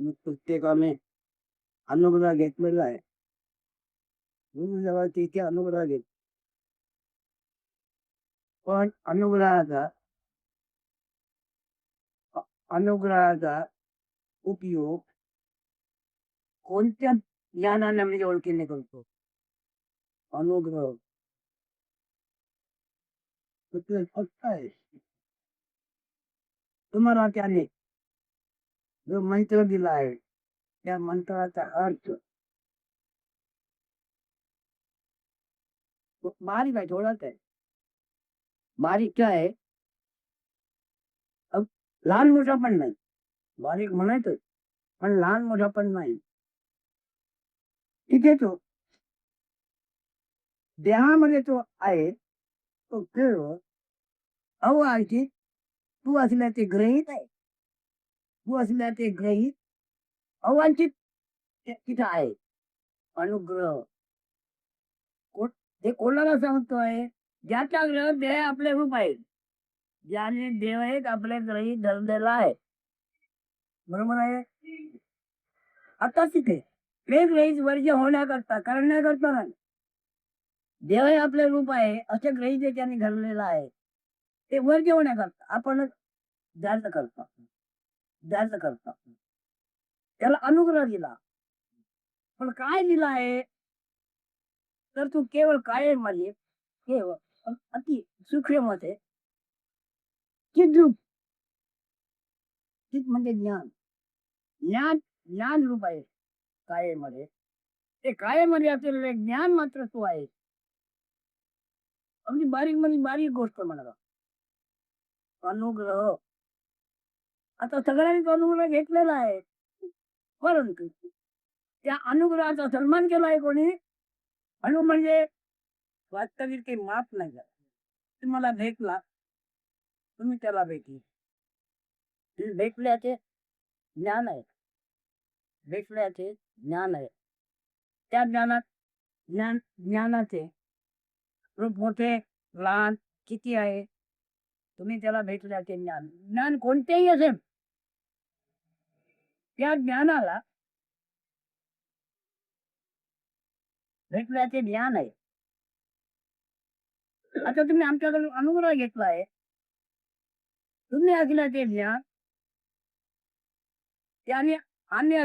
मी प्रत्येकाने अनुग्रह घेतलेला आहे. म्हणून जेव्हा तिथे अनुग्रह घेत, पण अनुग्रहाचा उपयोग कोणत्या ज्ञानाने म्हणजे ओळखीने करतो. अनुग्रह फक्त आहे. तुम्हाला त्याने जो मंत्र दिला आहे त्या मंत्राचा अर्थ बारीक आहे, थोडाच आहे. बारीक काय आहे, लहान मोठा पण नाही. बारीक म्हणायचं पण लहान मोठा पण नाही. तिथे तो देहामध्ये तो आहे, तो केवळ अवांछित तू असल्याचे ग्रहित आहे. तू असल्याचे ग्रहित अवांछित तिथं आहे. अनुग्रह ते कोणाला सांगतोय, ज्याच्या देह आपले रूप आहे, ज्याने देव एक आपले ग्रहित धरलेला आहे. बरोबर आहे. आता तिथे ते ग्रहित वर्ज होण्याकरता करण्याकरता नाही, देव हे आपले रूप आहे असे ग्रहित त्याने धरलेला आहे. ते वर्ज होण्याकरता आपण जास्त करतो, त्याला अनुग्रह दिला. पण काय दिला आहे, तर तू केवळ काय म्हणजे केवळ अति सूक्ष्मते चिद्रूप. चित म्हणजे ज्ञान, ज्ञान रूप आहे कायेमध्ये. ते कायेमध्ये असलेले ज्ञान मात्र तू आहे. अगदी बारीक मध्ये बारीक गोष्ट म्हणा, अनुग्रह. आता सगळ्यांनी तो अनुग्रह घेतलेला आहे, परंतु त्या अनुग्रहाचा सन्मान केलाय कोणी. अनु म्हणजे वास्तविक ते माप नाही झालं. तुम्हाला भेटला, तुम्ही त्याला भेटली. भेटल्याचे ज्ञान आहे, भेटल्याचे ज्ञान आहे. त्या ज्ञानाचे रूप मोठे लहान किती आहे, तुम्ही त्याला भेटल्याचे ज्ञान कोणतेही असेल, त्या ज्ञानाला भेटल्याचे ज्ञान आहे. आता तुम्ही आमच्याकडे अनुग्रह घेतला आहे, तुम्ही असल्याचे ज्ञान त्याने आम्ही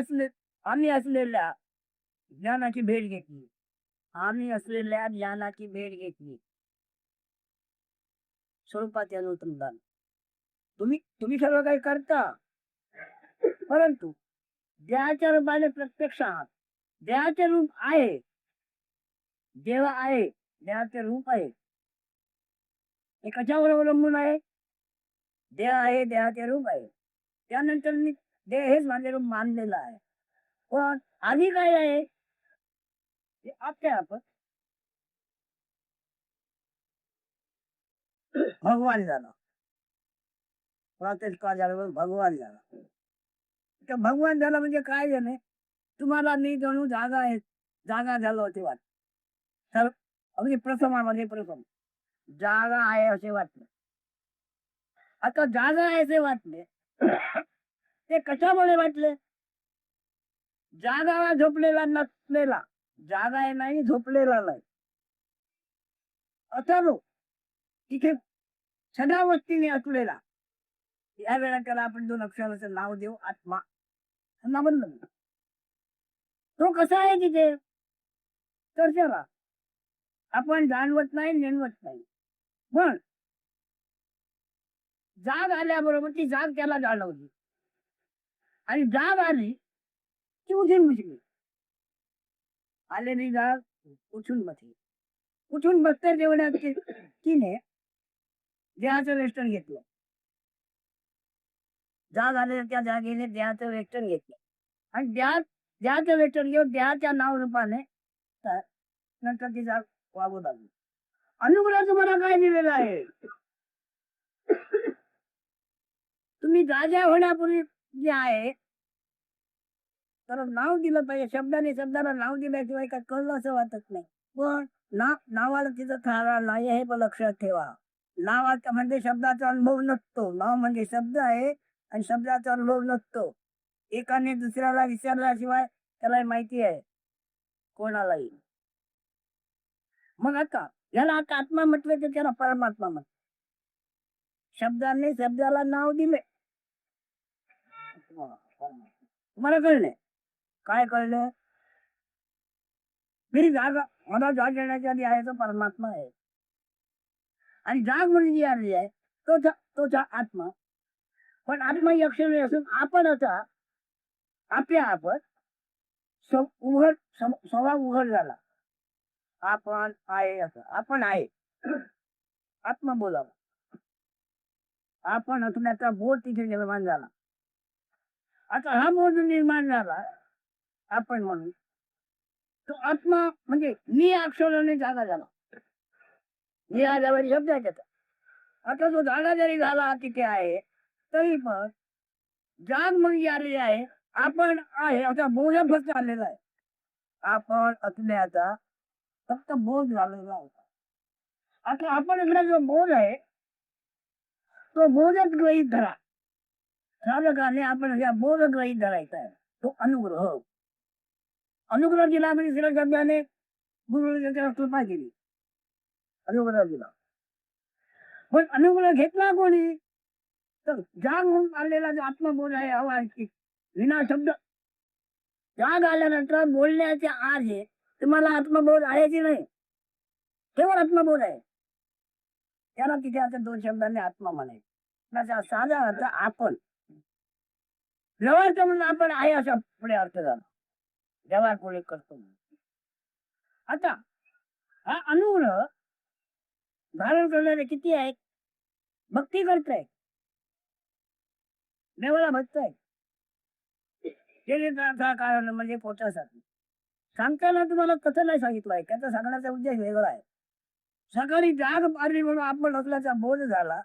असलेल्या ज्ञानाची भेट घेतली. आम्ही असलेल्या ज्ञानाची भेट घेतली. स्वरूपात अनुसंधान. तुम्ही सर्व काही करता, परंतु देहाच्या रूपाने प्रत्यक्षात देहाचे रूप आहे, देव आहे, देहाचे रूप आहे. हे कशावर अवलंबून आहे, देह आहे, देहाचे रूप आहे. त्यानंतर मी देह हेच माझे रूप मानलेलं आहे. पण आधी काय आहे, आपल्या आपण भगवान झाला. प्रातःकाळ झाल्यावर भगवान झाला. तर भगवान झाला म्हणजे काय झाले, तुम्हाला मी जणू जागा झालो होते वाटत. तर अगदी प्रथमामध्ये प्रथम जागा आहे असे वाटले. आता जागा आहे असे वाटले, ते कशामुळे वाटले. जागा झोपलेला नसलेला, जागा आहे नाही, झोपलेला नाही, अथर्व तिथे सदावस्तीने असलेला. या वेळा त्याला आपण 2 अक्षराचं नाव देऊ, आत्मा. नामंद तो कसा आहे तिथे, तर चला आपण जाणवत नाही, नेणवत नाही. पण जाग आल्याबरोबर ती जाग त्याला जाणवली, आणि जाग आली की उठून बसली. आलेली जाग उठून बसली. उठून बसते तेवढ्या तिने देहाचं वेष्टन घेतलं. जाग आलेल्या त्या जागेने देहाचं वेष्टन घेतलं, आणि देहाचं वेष्टन घेऊन देहाच्या नाव रूपाने नंतर ती जाग वागू लागली. अनुग्रह तुम्हाला काय दिलेला आहे, तुम्ही जाग्या होण्यापूर्वी जे आहे तर नाव दिलं पाहिजे. शब्दाला नाव दिल्याशिवाय काय कळलं असं वाटत नाही. पण नावाला तिथं थारा नाही हे पण लक्षात ठेवा. नावाचा म्हणजे शब्दाचा अनुभव नसतो. नाव म्हणजे शब्द आहे आणि शब्दाचा अनुभव नसतो. एकाने दुसऱ्याला विचारल्याशिवाय त्याला माहिती आहे कोणालाही. मग आता याला आता आत्मा म्हटलं तर त्याला परमात्मा म्हटलं. शब्दाने शब्दाला नाव दिले. तुम्हाला कळले काय कळलं? मी जाग, मला जाग येण्याच्या आधी आहे तो परमात्मा आहे. आणि जाग म्हणजे जी आली आहे तो आत्मा. पण आत्मा ही अक्षर असून आपण आता आपल्या आपण उघड स्वभाव उघड झाला. आपण आहे असं आपण आहे. आत्मा बोलावा. आपण असण्याचा बोध तिथे निर्माण झाला. आता हा बोध निर्माण झाला आपण म्हणून तो आत्मा म्हणजे मी अक्षराने जागा झाला. मी हा जवळ शब्द आहे त्याचा. आता तो जागा जरी झाला तिथे आहे तरी पण जाग म्हणजे आलेली आहे. आपण आहे असा बोध फक्त आलेला आहे. आपण असण्याचा फक्त बोध झालेला होता. आता आपण असला जो बोध आहे तो बोधच गृहीत धरा. साधकाने आपण बोध गृहीत धरायचा आहे. तो अनुग्रह. अनुग्रह दिला म्हणजे दुसऱ्या शब्दाने गुरुने त्याला कृपा केली. अनुग्रह दिला. पण अनुग्रह घेतला कोणी? तर जाग म्हणून आलेला जो आत्मबोध आहे हवा विना शब्द. जाग आल्यानंतर बोलण्याच्या आधी तुम्हाला आत्मबोध आहे की नाही? केवळ आत्मबोध आहे. त्याला तिथे आता 2 शब्दांनी आत्मा म्हणायचं. त्याचा साधा अर्थ आपण. व्यवहार म्हणून आपण आहे असा पुढे अर्थ झाला. व्यवहार पुढे करतो. आता हा अनुग्रह धारण करणारे किती आहेत? भक्ती करताय, देवाला भक्ताय. कारण म्हणजे पोटासाठी सांगताना तुम्हाला कसं नाही सांगितलं आहे. त्याचा सांगण्याचा उद्देश वेगळा आहे. सकाळी जाग आली म्हणून आपण असल्याचा बोध झाला.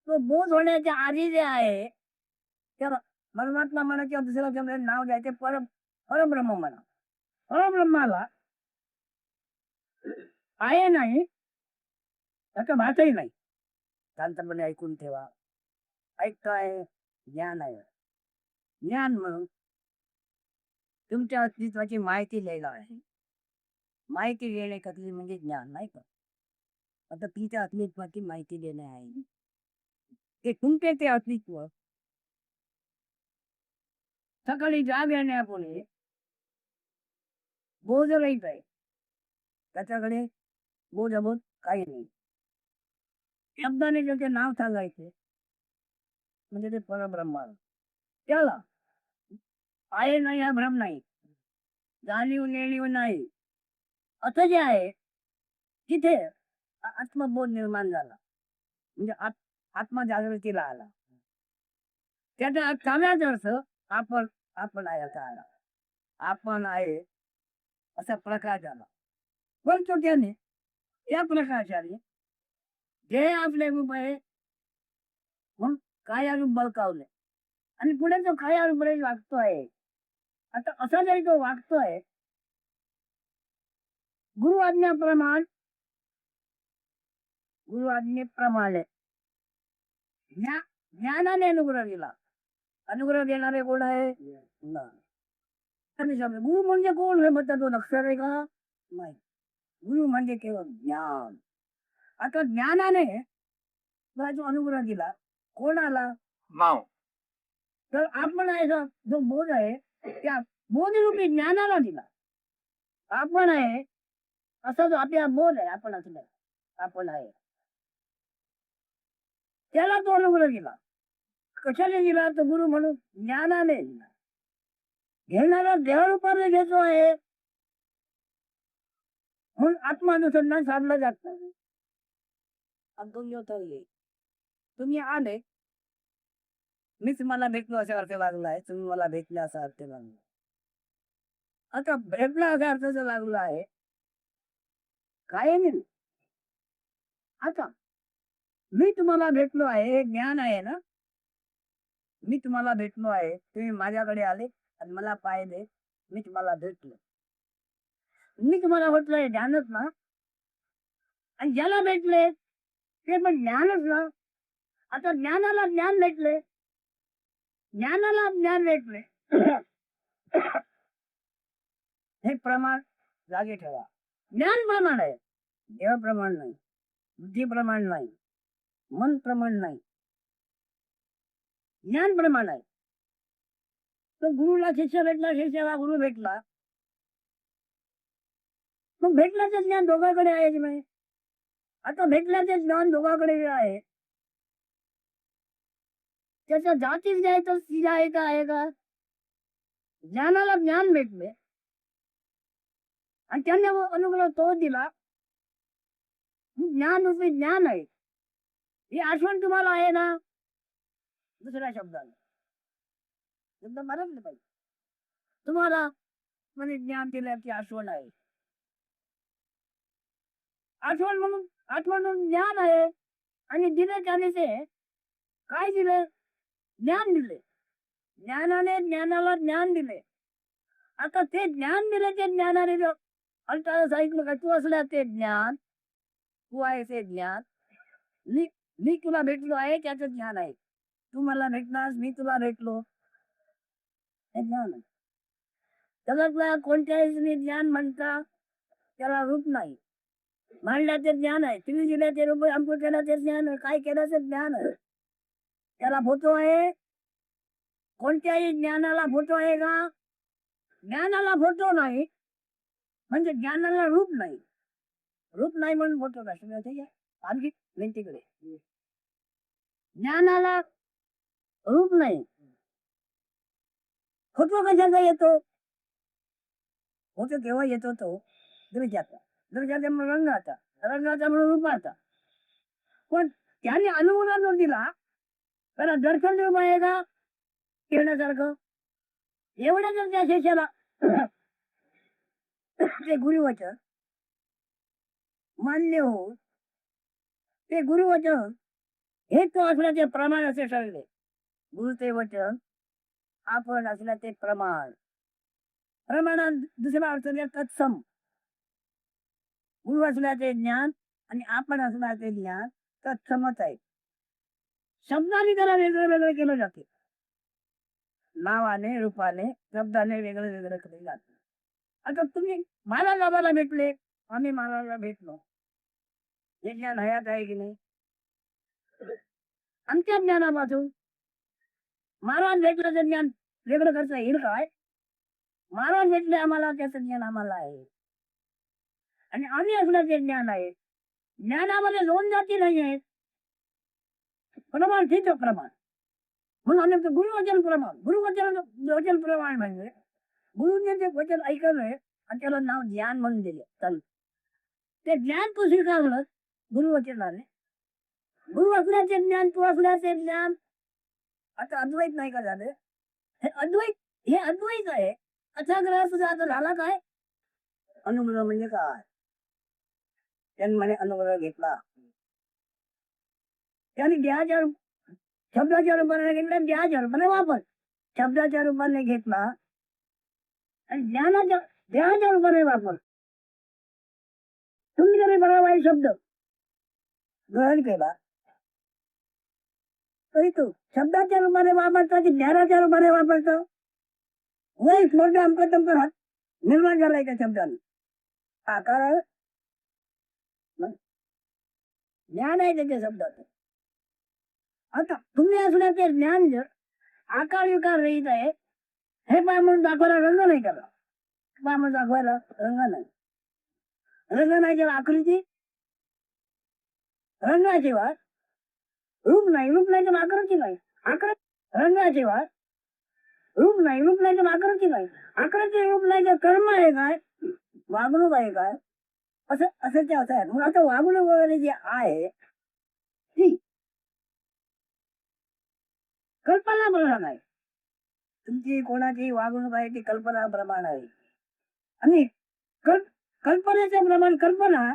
तो बोध होण्याच्या आधी जे आहे त्याला परमात्मा म्हणा किंवा दुसऱ्या शब्दाने नाव द्यायचे परब्रह्म म्हणा. परब्रह्माला आहे नाही त्याचा भातही नाही. शांतपणे ऐकून ठेवा. ऐकताय ज्ञान आहे. ज्ञान म्हणून तुमच्या अस्तित्वाची माहिती लिहायला आहे. माहिती लिहिणे कसली म्हणजे ज्ञान नाही का? आता तुमच्या अस्तित्वाची माहिती देणे आहे. ते तुमचे ते अस्तित्व सकाळी जाग येण्यापूर्वी बोध रहित आहे. त्याच्याकडे बोधबोध काही नाही. शब्दाने ज्याचे नाव सांगायचे म्हणजे ते परब्रह्म. त्याला आहे नाही हा भ्रम नाही. जाणीव नेणीव नाही असं जे आहे तिथे आत्मबोध निर्माण झाला. म्हणजे आत्मा जागृतीला आला. त्याचा चांगलाच अर्थ आपण आहे असा आला. आपण आहे असा प्रकाश झाला. बोलतो त्याने या प्रकाशाने जे आपले रूप आहे मग काया रूप बळकावले आणि पुढे तो काया रूप वागतोय. आता असा जरी तो वागतोय गुरु आज्ञेप्रमाणे ज्ञानाने अनुग्रह दिला. अनुग्रह देणारे कोण आहे? गुरु म्हणजे कोण हे म्हणतात तो अक्षर आहे का? नाही. गुरु म्हणजे केवळ ज्ञान. आता ज्ञानाने जो अनुग्रह दिला कोणाला? तर आपण आहे जो बोध आहे त्या बोधरूपी ज्ञानाला दिला. आपण आहे असा जो आपला बोध आहे आपण असं आपण आहे त्याला तो अनुग्रह दिला. कशाने दिला? तर गुरु म्हणून ज्ञानाने दिला. घेणारा देहरूपाने घेतो आहे म्हणून आत्मानुसंधान साधलं जात नाही. तुम्ही आले मी तुम्हाला भेटलो असा अर्थ लागलाय. तुम्ही मला भेटले असा अर्थ लागला. आता भेटला असा अर्थ जो लागला आहे काय नाही. आता मी तुम्हाला भेटलो आहे हे ज्ञान आहे ना. मी तुम्हाला भेटलो आहे तुम्ही माझ्याकडे आले आणि मला पाहिले मी तुम्हाला भेटलो. मी तुम्हाला म्हटलंय ज्ञानच ना. आणि ज्याला भेटले ते पण ज्ञानच ना. आता ज्ञानाला ज्ञान भेटले ज्ञानाला ज्ञान भेटले हे प्रमाण जागे ठेवा. ज्ञान प्रमाण आहे, देव प्रमाण नाही, बुद्धी प्रमाण नाही, मन प्रमाण नाही, ज्ञान प्रमाण आहे. तो गुरुला शिष्य भेटला, शिष्याला गुरु भेटला, मग भेटल्याचं ज्ञान दोघांकडे आहे की नाही? आता भेटल्याचे ज्ञान दोघांकडे आहे, त्याच्या जातीच द्यायचं तिला आहे का? ज्ञानाला ज्ञान भेटले आणि त्यांनी अनुग्रह तो दिला, ज्ञान रूपी ज्ञान आहे, ही आठवण तुम्हाला आहे ना? दुसऱ्या शब्दाला शब्द मारत पाहिजे. तुम्हाला म्हणजे ज्ञान दिल्याची आठवण आहे, आठवण म्हणून ज्ञान आहे. आणि दिले त्याने ते काय दिले? ज्ञान दिले. ज्ञानाने ज्ञानाला ज्ञान दिले. आता ते ज्ञान दिले, ते ज्ञानाने अल्टा सांगितलं का तू असल्या ते ज्ञान, तू आहे ते ज्ञान, मी तुला भेटलो आहे त्याचं ज्ञान आहे. तू मला भेटलास, मी तुला भेटलो, हे ज्ञान आहे. जगातल्या कोणत्याही ज्ञान म्हणता त्याला रूप नाही. मांडल्याचे ज्ञान आहे, तुम्ही दिल्याचे रूप, आमचं केल्याचे ज्ञान आहे, काय केल्याचं ज्ञान आहे, त्याला फोटो आहे. कोणत्याही ज्ञानाला फोटो आहे का? ज्ञानाला फोटो नाही म्हणजे ज्ञानाला रूप नाही. रूप नाही म्हणून फोटो का? आणखी भिंतीकडे ज्ञानाला रूप नाही, फोटो कशाचा येतो? फोटो केव्हा येतो? तो दृश्याचा, दृश्याचा म्हणून रंगाचा, रंगाचा म्हणून रूपाचा. पण त्याने अनुभव जो दिला त्याला दर्शन रूप आहे का खेळण्यासारखं? एवढ्या जर त्या शिष्याला ते गुरुवचन मान्य हो, ते गुरुवचन हे तो असल्याचे प्रमाण असे ठरले. गुरु ते वचन, आपण असल्याचे प्रमाण. प्रमाणात दुसरा अर्थ तत्सम. गुरु असल्याचे ज्ञान आणि आपण असल्याचे ज्ञान तत्समच आहे. शब्दाने त्याला वेगळं वेगळं केलं जाते, नावाने रूपाने शब्दाने वेगळं वेगळं केले जाते. आता तुम्ही महाराज बाबाला भेटले, आम्ही महाराजला भेटलो, हे ज्ञान हयात आहे की नाही? आमच्या ज्ञानापासून महाराज भेटलं ते ज्ञान वेगळं करता येईल काय? महाराज भेटले आम्हाला, त्याचं ज्ञान आम्हाला आहे आणि आम्ही असलं ते ज्ञान आहे. ज्ञानामध्ये दोन जाती नाही आहेत, प्रमाण ठीक प्रमाण म्हणून आम्ही गुरुवचन प्रमाण. वचन प्रमाण म्हणजे गुरुने ते वचन ऐकलंय आणि त्याला नाव ज्ञान म्हणून दिले. चालू ते ज्ञान तू स्वीकारलं गुरुवचनाने. गुरु असल्याचे ज्ञान, तू असल्याचे ज्ञान. आता अद्वैत नाही का झाले? हे अद्वैत आहे. असा ग्रह तुझा आता झाला काय? अनुग्रह म्हणजे काय? त्यांनी म्हणे अनुग्रह घेतला, त्यांनी देहाच्या शब्दाच्या रूपाने घेतला, देहाच्या रूपाने वापर शब्दाच्या रूपाने घेतला आणि ज्ञानाच्या देहाच्या रूपाने वापर. तुम्ही जरी बरा वाईट शब्द ग्रहण केला तरी तो शब्दाच्या रूपाने वापरता की ज्ञानाच्या रूपाने वापरतो? वाईट मोठं आमचं तुमचं हात निर्माण झालाय त्या शब्दाने. आकार आहे, ज्ञान आहे त्याच्या शब्दात. आता तुम्ही असण्याचे ज्ञान जर आकार विकार रहित आहे, हे पाय म्हणून दाखवायला रंग नाही त्याला. पाय म्हणून दाखवायला रंग नाही, रंग नाही त्याला आकृती. रंगाशिवाय रूप नाही, रूप नाही तर आकृती नाही. रंगाशिवाय रूप नाही, रूप नाही तर आकृती नाही. आकृती रूप नाही तर कर्म आहे काय, वागणूक आहे काय, असं ते असं आहे. मग आता वागणूक वगैरे जे आहे ती कल्पना प्रमाण आहे. तुमची कोणाची वागणूक आहे ती कल्पना प्रमाण आहे. आणि कल्पनेचे प्रमाण कल्पना,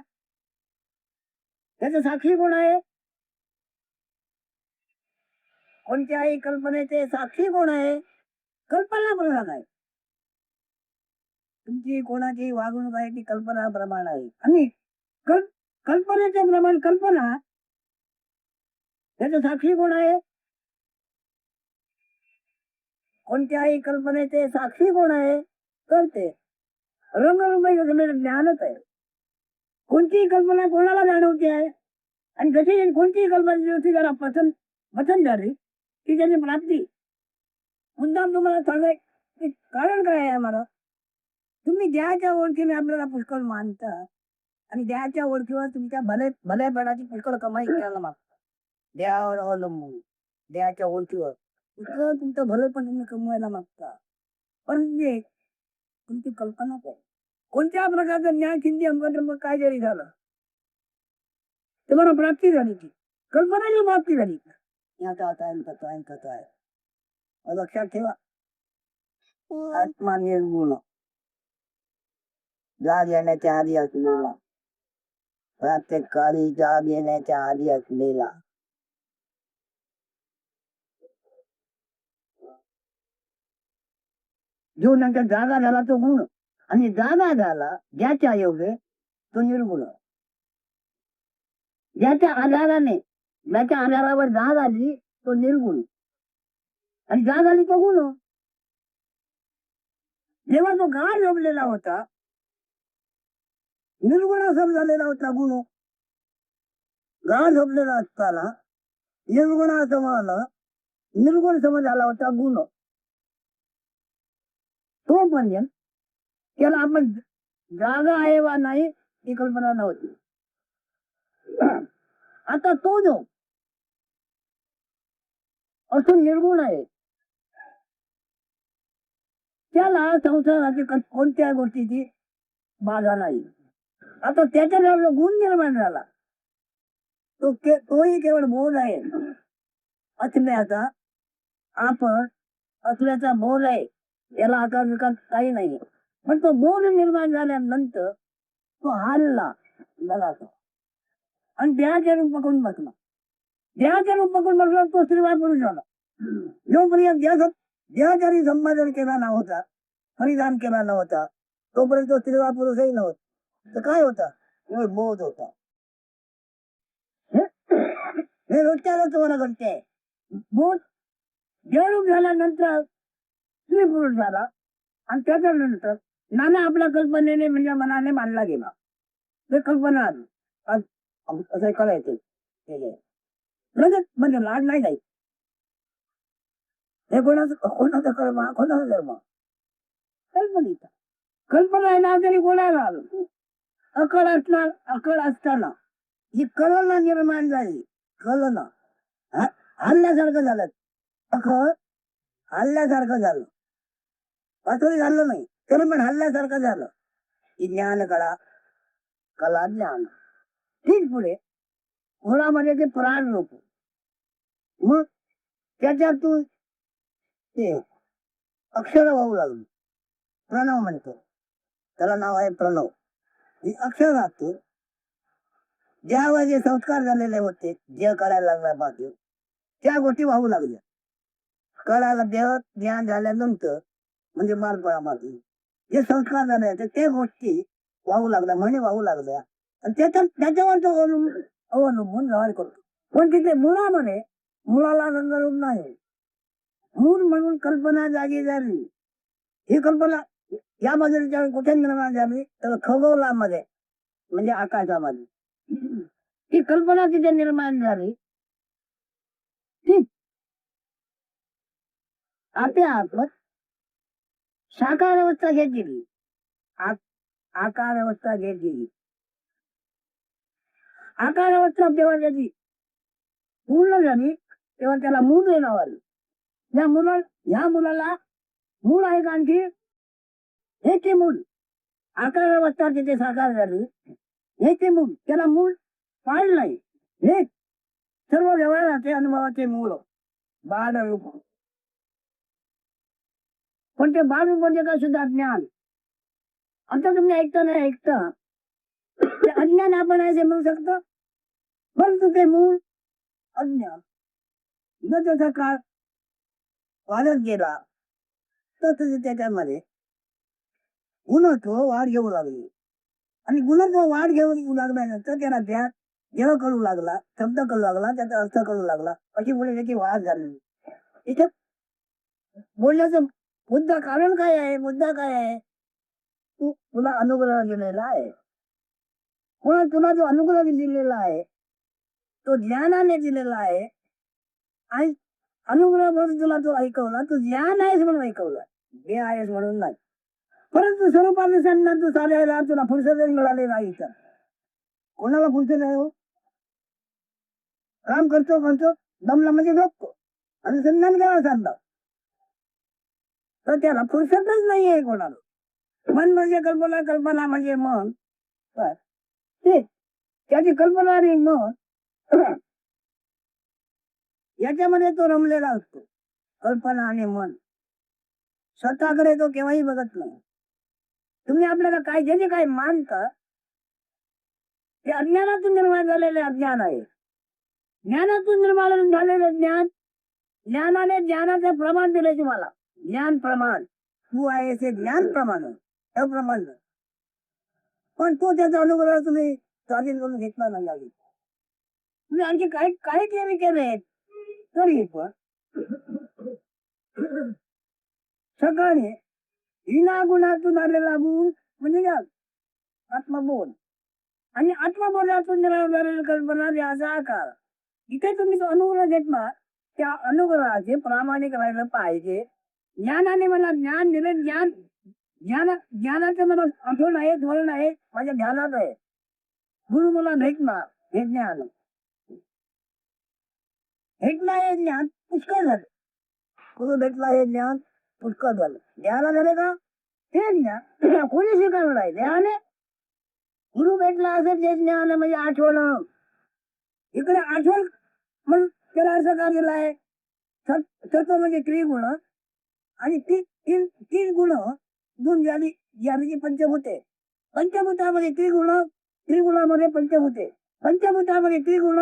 त्याचा साक्षी कोण आहे? कोणत्याही कल्पनेचे साक्षी कोण आहे? कल्पना प्रमाण आहे. तुमची कोणाची वागणूक आहे ती कल्पना प्रमाण आहे. आणि कल्पनेचे प्रमाण कल्पना, त्याचा साक्षी कोण आहे? कोणत्याही कल्पनेचे साक्षी कोण आहे? करते. रंगरूपी ज्ञानच आहे. कोणतीही कल्पना कोणाला जाणवते आहे, आणि जशी कोणतीही कल्पना दिवशी जरा पसंत झाली की त्याची प्राप्ती. मुद्दाम तुम्हाला सांगायचं कारण काय आहे आम्हाला? तुम्ही देहाच्या ओळखीने आपल्याला पुष्कळ मानता आणि देहाच्या ओळखीवर तुमच्या भल्यापणाची पुष्कळ कमाई करायला मागता. देहावर अवलंबून देहाच्या ओळखीवर पुष्कळ तुमचं भलेपण तुम्ही कमवायला मागता. पण तुमची कल्पना काय? कोणत्या प्रकारचं ज्ञान चिंती अंगरंग काय जरी झालं, तुम्हाला प्राप्ती झाली की कल्पनाची प्राप्ती झाली. याचा कथा आहे. लक्षात ठेवा, आत्मा निर्गुण, जाग येण्याच्या आधी असलेला, प्रत्येक काळी जाग येण्याच्या आधी असलेला. जो नंतर जागा झाला तो गुण, आणि जागा झाला ज्याच्या योगे तो निर्गुण. ज्याच्या आधारावर जाग आली तो निर्गुण, आणि जाग आली तो गुण. जेव्हा तो गाढ झोपलेला होता, निर्गुण समजलेला होता गुण. गाढ झोपलेला असताना निर्गुण समजला, निर्गुण समज आला होता गुण. तो म्हणजे त्याला आपण जागा आहे वा नाही ही कल्पना नव्हती. आता तो जो असून निर्गुण आहे त्याला संसाराची कोणत्या गोष्टीची बाधा नाही. आता त्याच्या गुण निर्माण झाला, तोही केवळ बोध आहे असल्याचा. आपण असल्याचा बोध आहे, याला आकार विकार काही नाही. पण तो बोध निर्माण झाल्यानंतर तो हल्ला झाला आणि देहाचे रूप पकडून बसला. देहाचे रूप पकडून बसला तो स्त्रीवाद पुरुष झाला. जोपर्यंत देहाचारी संपादन केला नव्हता, परिधान केला नव्हता, तोपर्यंत तो स्त्रीवाद पुरुषही नव्हता. तर काय होता? बोध होता. हे रोजच्याला तुम्हाला घडते. बोध देहरूप झाल्यानंतर स्त्री पुरुष झाला, आणि त्याच्यानंतर नाना आपल्या कल्पनेने म्हणजे मनाने मानला गेला. ते कल्पना असं करायचं लगेच म्हणजे लाड नाही जायचं. हे कोणाचा कर्म, कोणाचा धर्म? कल्पनेचा. कल्पना आहे ना तरी कोणाला आलं? अकळ असताना ही कल्पना निर्माण झाली. कल्पना हल्ल्यासारखं झालं. अकळ हल्ल्यासारखं झालं, असं झालं नाही तरी पण हल्ल्यासारखं झालं. ज्ञान कला ज्ञान. ठीक पुढे मुळामध्ये ते प्राण रूप, मग त्याच्यातून ते अक्षर वाहू लागली. प्रणव म्हणतो त्याला, नाव आहे प्रणव. ही अक्षर राहतो. ज्यावर जे संस्कार झालेले होते, जे करायला लागल्यापासून त्या गोष्टी वाहू लागल्या. कळायला देह ज्ञान झाल्यानंतर म्हणजे बालपणामध्ये जे संस्कार झाले होते ते गोष्टी वाहू लागल्या, म्हणजे वाहू लागल्या, आणि त्याच्यावर तो अवलंबून व्यवहार करतो. पण तिथे मुळामध्ये मुळाला रंगरूप नाही. मूळ म्हणून कल्पना जागी झाली. ही कल्पना यामध्ये कुठे निर्माण झाली? तर खगोलामध्ये म्हणजे आकाशामध्ये ही कल्पना तिथे निर्माण झाली. ती आपल्या साकार अवस्था घेत गेली, आकार अवस्था घेत गेली. आकार अवस्था जेव्हा त्याची पूर्ण झाली तेव्हा त्याला मूळ नाव आलं. ह्या मुलाला मूळ आहे का आणखी? हे ते मूळ. आकार अवस्था तिथे साकार झाली, हे ते मूळ. त्याला मूळ पाळ नाही. हे सर्व व्यवहाराचे अनुभवाचे मूळ बालरूप. पण ते बालरूप म्हणजे काय? सुद्धा ज्ञान. आता तुम्ही ऐकता नाही ऐकता ते अज्ञान आपण आहे म्हणू शकतो, परंतु ते मूळ अज्ञान. न त्याचा काळ वाढत गेला तस त्याच्यामध्ये गुणत्व वाढ घेऊ लागली, आणि गुणत्व वाढ घेऊ लागल्यानंतर त्याला ध्यान जेव्हा करू लागला, शब्द करू लागला, त्याचा अर्थ करू लागला, अशी पुढे त्याची वाढ झाली. इथे बोलण्याचं मुद्दा कारण काय आहे, मुद्दा काय आहे? तुला अनुग्रह दिलेला आहे, म्हणून तुला जो अनुग्रह दिलेला आहे तो ज्ञानाने दिलेला आहे. आणि अनुग्रह म्हणून तुला तो ऐकवला, तू ज्ञान आहेस म्हणून ऐकवला, हे आहेस म्हणून नाही. परंतु स्वरूपाने सांगणार तू चालायला तुला फुरसतच मिळाले नाही. तर कोणाला फुरसत आहे हो? काम करतो करतो दमला म्हणजे झोपतो, अनुसंधान केव्हा सांगतात, तर त्याला फुरसतच नाहीये कोणाला. मन म्हणजे कल्पना, कल्पना म्हणजे मन. काय ते त्याची कल्पना आणि मन याच्यामध्ये तो रमलेला असतो. कल्पना आणि मन स्वतःकडे तो केव्हाही बघत नाही. तुम्ही आपल्याला काय जे जे काय मानता ते अज्ञानातून निर्माण झालेले अज्ञान आहे. ज्ञानातून निर्माण झालेले ज्ञान, ज्ञानाने ज्ञानाचे प्रमाण दिले तुम्हाला. ज्ञान प्रमाण, तू आहे ते ज्ञान प्रमाण, अप्रमाण. पण तो त्याचा अनुग्रह तुम्ही स्वाधीन करून घेतला नाही लागेल. तुम्ही आणखी काही काही क्रिया केले तरी पण सगळ्याने हिना गुणातून आलेला गुण म्हणजे काय? आत्मबोध. आणि आत्मबोधातून झालेली कल्पना याचा आकार. इथे तुम्ही जो अनुग्रह घेतला त्या अनुग्रहाचे प्रामाणिक राहिलं पाहिजे. ज्ञानाने मला ज्ञान दिलं, ज्ञान ज्ञानाचं मला आठवण आहे, धोरण आहे, माझ्या ध्यानात आहे. गुरु मला भेटणार हे ज्ञान, भेटला हे ज्ञान पुष्कळ झालं. गुरु भेटला हे ज्ञान पुष्कळ झालं. ज्ञान झाले का हे ज्ञान कोणी स्वीकारलं आहे? ज्ञाने गुरु भेटला असेल जे ज्ञान म्हणजे आठवण. इकडे आठवण म्हणून त्याला अर्थ का दिला आहे? तत्व म्हणजे त्रिगुण आणि तीन तीन गुण गुण झाली ज्याची पंचभूते. पंचभूतामध्ये त्रिगुण, त्रिगुणामध्ये पंचभूते, पंचभूतामध्ये त्रिगुण,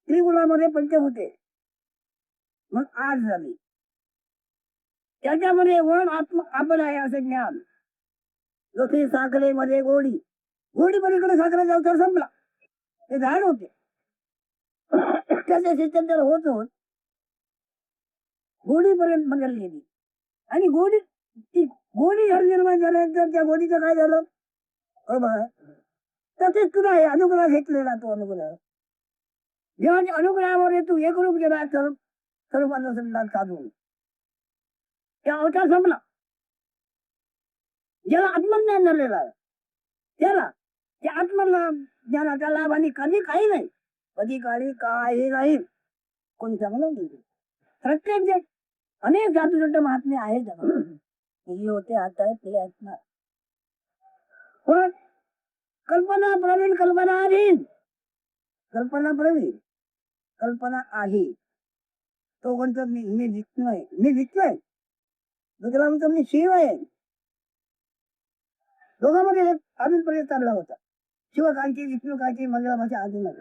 त्रिगुणामध्ये पंचभूते. मग आज झाली त्याच्यामध्ये वन आत्म आपण आहे असे ज्ञान. जसे साखरेमध्ये गोडी, गोडी पलीकडे साखरेचा अवतार संपला, ते झाड होते त्याचे शिष्टाचार होत होत गोडीपर्यंत बदललेली. आणि गोडी ती गोडी घर निर्माण झाल्यानंतर त्या गोडीचं काय झालं बरोबर. तसेच तुला हे अनुग्रह घेतलेला तो अनुग्रह, जेव्हा अनुग्रहामध्ये तू एक रूप गेला तर सर्व अनुसंधान साधून त्या अवतार संपला. ज्याला आत्मज्ञान झालेला आहे त्याला त्या आत्मज्ञानाचा लाभ आणि कधी काही नाही, कधी काळी काही नाही. कोणी चांगलं नाही. प्रत्येक जे अनेक जादूजट महात्मे आहेत हे होते आता ते असणार. पण कल्पना प्रवीण, कल्पना अधीन, कल्पना प्रवीण, कल्पना आहे. तो म्हणतो मी विकलोय, मी विकलोय. दुसरा म्हणतो मी शिव आहे. दोघांमध्ये अजून पर्यंत चालला होता. शिवकांची, विष्णुकांची, मंगळामाच्या अजून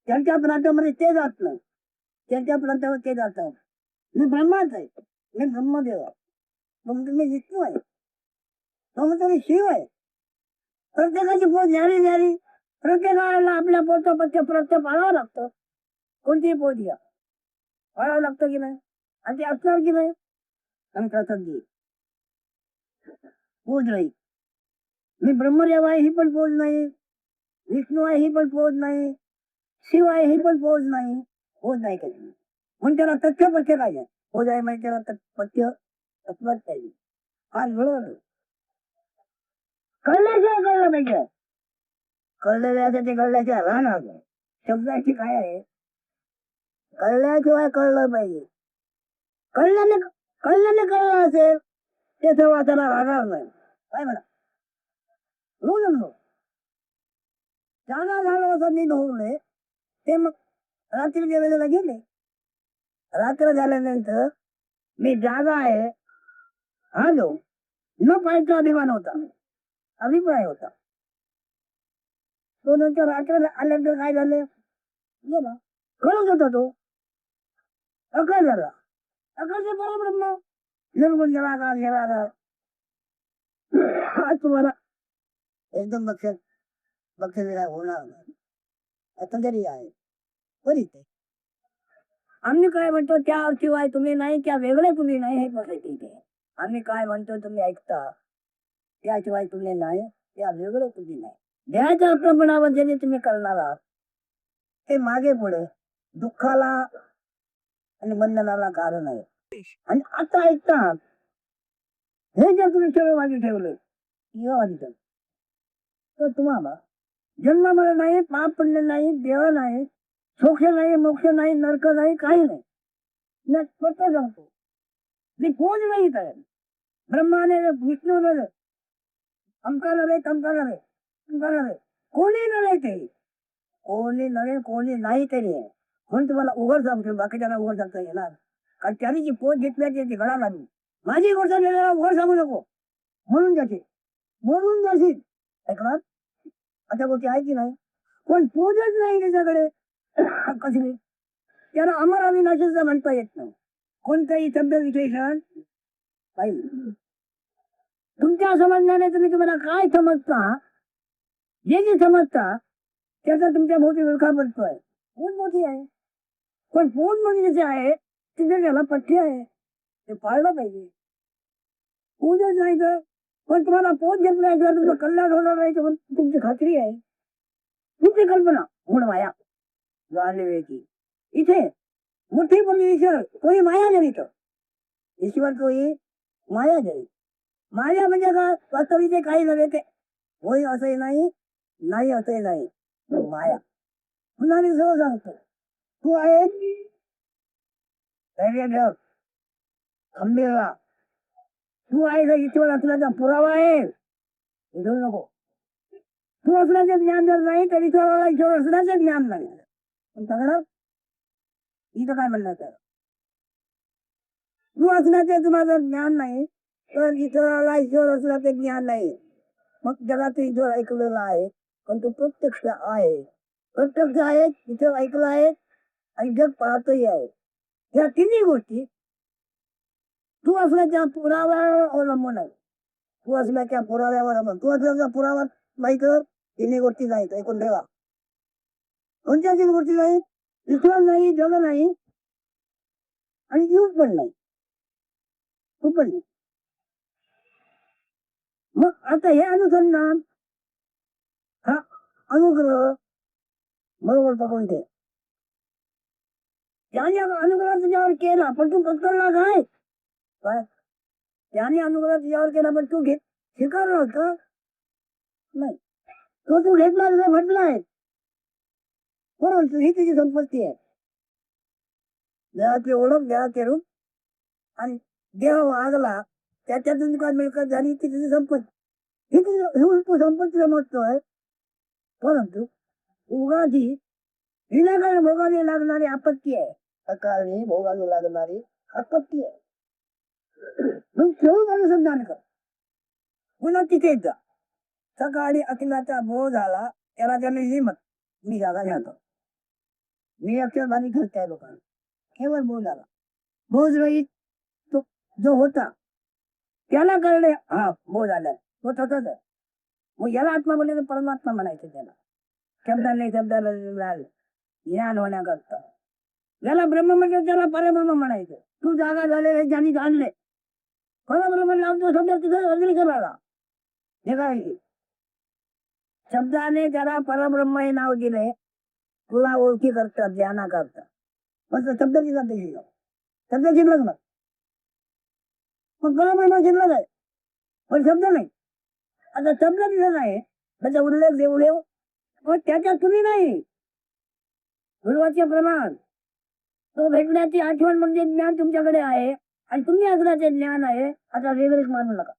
त्यांच्या प्रांतामध्ये ते जात नाही, त्यांच्या प्रांतावर ते जातात. मी ब्रह्माच आहे, मी ब्रह्मदेव आहे. मग मी विष्णू आहे, तो म्हणतो मी शिव आहे. प्रत्येकाची पोच न्यारी न्यारी, प्रत्येकाला आपल्या पोटचं पथ्य प्रत्यय पाळावं लागतं. कोणतीही पोच घ्या पाळावं लागतं की नाही, आणि ते असणार की नाही. आणि प्रसंगी पोच नाही. मी ब्रह्मदेव आहे ही पण पोच नाही, विष्णू आहे ही पण पोच नाही, शिव आहे ही पण पोच नाही. पोच नाही कधी म्हणून त्याला तथ्य पथ्य काय आहे. पोच आहे म्हणजे त्याला पथ्य तत्वच पाहिजे. आज बरोबर कळल्याशिवाय कळलं पाहिजे. कळलेल्याचं ते कळल्याशिवाय राहणार नाही. शब्दाची काय आहे, कळल्याशिवाय कळलं पाहिजे. कळल्याने कळलं असेल ते सर्व त्याला राहणार नाही. काय म्हणा रोज जागा झालं असं मी नव्हते. ते मग रात्रीच्या वेळेला गेले. रात्र झाल्यानंतर मी जागा आहे आलो. न पाहायचा अभिमान होता, अभिप्राय होता. तो नंतर रात्र आल्यानंतर काय झालं गेला. कळत होता तो अकळ झाला. अकळचे परब्रह्म निर्गुण निराकार निराकार. आज तुम्हाला एकदम लक्षात होणार नाही. आता तरी आहे बरीच आम्ही काय म्हणतो त्याशिवाय तुम्ही नाही, त्या वेगळे तुम्ही नाही, हे बघायचं इथे. आम्ही काय म्हणतो तुम्ही ऐकता, त्याशिवाय तुम्ही नाही, त्या वेगळं तुम्ही नाही. देहाच्या आक्रमणावर ज्याने तुम्ही करणार आहात ते मागे पुढे दुःखाला आणि बंधनाला कारण आहे. आणि आता ऐकतात हे जे तुम्ही खेळवादी ठेवले तर तुम्हाला जन्म मला नाही, पाप पडले नाही, देव नाही, सोक्ष नाही, मोक्ष नाही, नरक नाही, काही नाही. मी स्वतः सांगतो मी कोण नाही तर ब्रह्माने विष्णूने अमका नव्हे तमका नव्हे तमका नव्हे कोणी नव्हे ते, कोणी नव्हे कोणी नाही तरी आहे. म्हणून तुम्हाला उघड सांगतो, बाकीच्यांना उघड सांगता येणार. कारण त्याने जी पोट घेतल्याची ती घडा लागली. माझी गोष्ट उघड सांगू नको म्हणून त्याची म्हणून जाशील ऐकणार. अशा गोष्टी आहे की नाही. कोण पोचच नाही त्याच्याकडे कसली त्याला अमर अविनाशीचं म्हणता येत नाही. कोणतंही शब्द विशेषण पाहिजे तुमच्या समजण्याने तुम्हाला काय समजता, जे जे समजता त्याचा तुमच्या भोवती विळखा पडतोय. पोट मोठी आहे पण पोट मध्ये जे आहे तिथे त्याला पठ्य आहे, ते पाळलं पाहिजे. पूजच नाही तर पण तुम्हाला पोट घेतला तुमचं कल्याण होणार नाही तर तुमची खात्री आहे. तुमची कल्पना मूळ माया जाणले की इथे मोठी पण ईश्वर कोणी माया जनित, ईश्वर कोणी माया जनित. माया म्हणजे काय, वास्तविक काही नव्हे ते होय असंही नाही, नाही असंही नाही, माया. पुन्हा मी सहज सांगतो तू आहे धैर्य ठेव, खंबीर राहा. तू आहे का ईश्वर असल्याचा पुरावा आहे, विसरू नको. तू असल्याचे ज्ञान जर नाही तर ईश्वर असल्याचे ज्ञान नाही. पण सगळं इथं काय म्हणणार तर तू असण्याचे तुम्हाला ज्ञान नाही तर ईश्वराला ईश्वर असल्याचे ज्ञान नाही. मग जगात ईश्वर ऐकलेला आहे पण तो प्रत्यक्ष आहे, प्रत्यक्ष आहे, ईश्वर ऐकलं आहे आणि जग पाहतही आहे. या तिन्ही गोष्टी तू असल्याच्या पुराव्यावर अवलंबून आहे. तू असल्याच्या पुराव्यावर अवलंबून, तू असल्याचा पुरावा नाही तर तिन्ही गोष्टी नाहीत. ऐकून ठेवा, कोणत्या तीन गोष्टी नाही, ईश्वर नाही, जग नाही आणि जीव पण नाही, तू पण नाही. मग आता हे अनुसंधान हा अनुग्रह बरोबर पकडून ठेव. त्याने अनुग्रह तुझ्यावर केला पण तू पकडला काय, त्याने अनुग्रह तुझ्यावर केला पण तू घेत स्वीकारला होता नाही. तो तू घेतला म्हटलाय परंतु ही तुझी संपत्ती आहे. देहाची ओळख, देहाचे रूप आणि देह वागला त्याच्यातून काय मिळकत झाली ती तुझी संपत्ती. ही तू संपत्ती समजतोय. परंतु उगाची विनाकारण भोगावी लागणारी आपत्ती आहे, अकाळी भोगावी लागणारी आपत्ती आहे. मग ठेवून अनुसंधान कर. पुन्हा तिथे जा. सकाळी अखिलाचा भोग झाला त्याला त्याने हिमत मी जागा घालतो, मी अक्षरबाणी घालताय लोकांना. केवळ बोध आला, बोध रहित तो जो होता त्याला कळले हा बोध आलाय, तो तसंच आहे. मग याला आत्मा बोलले तर परमात्मा म्हणायचं. त्याला शब्दाने शब्दाला ज्ञान होण्याकरता ज्याला ब्रह्म म्हणजे त्याला परब्रह्म म्हणायचं. तू जागा झालेले ज्यांनी जाणले परब्रह्म लावतो शब्द तिथे अग्री करायला हे काय शब्दाने त्याला परब्रह्म हे नाव दिले. तुला ओळखी करतात, ज्ञाना करतात. मग शब्द दिला ते शब्द शिल्लक ना, मग परब्रह्म शिल्लक आहे पण शब्द नाही. आता शब्द दिला नाही त्याचा उल्लेख देऊ पण त्याच्यात तुम्ही नाही. गुरुवाचे प्रमाण तो भेटण्याची आठवण म्हणजे ज्ञान तुमच्याकडे आहे आणि तुम्ही असल्याचे ज्ञान आहे. आता वेगळेच मानू नका.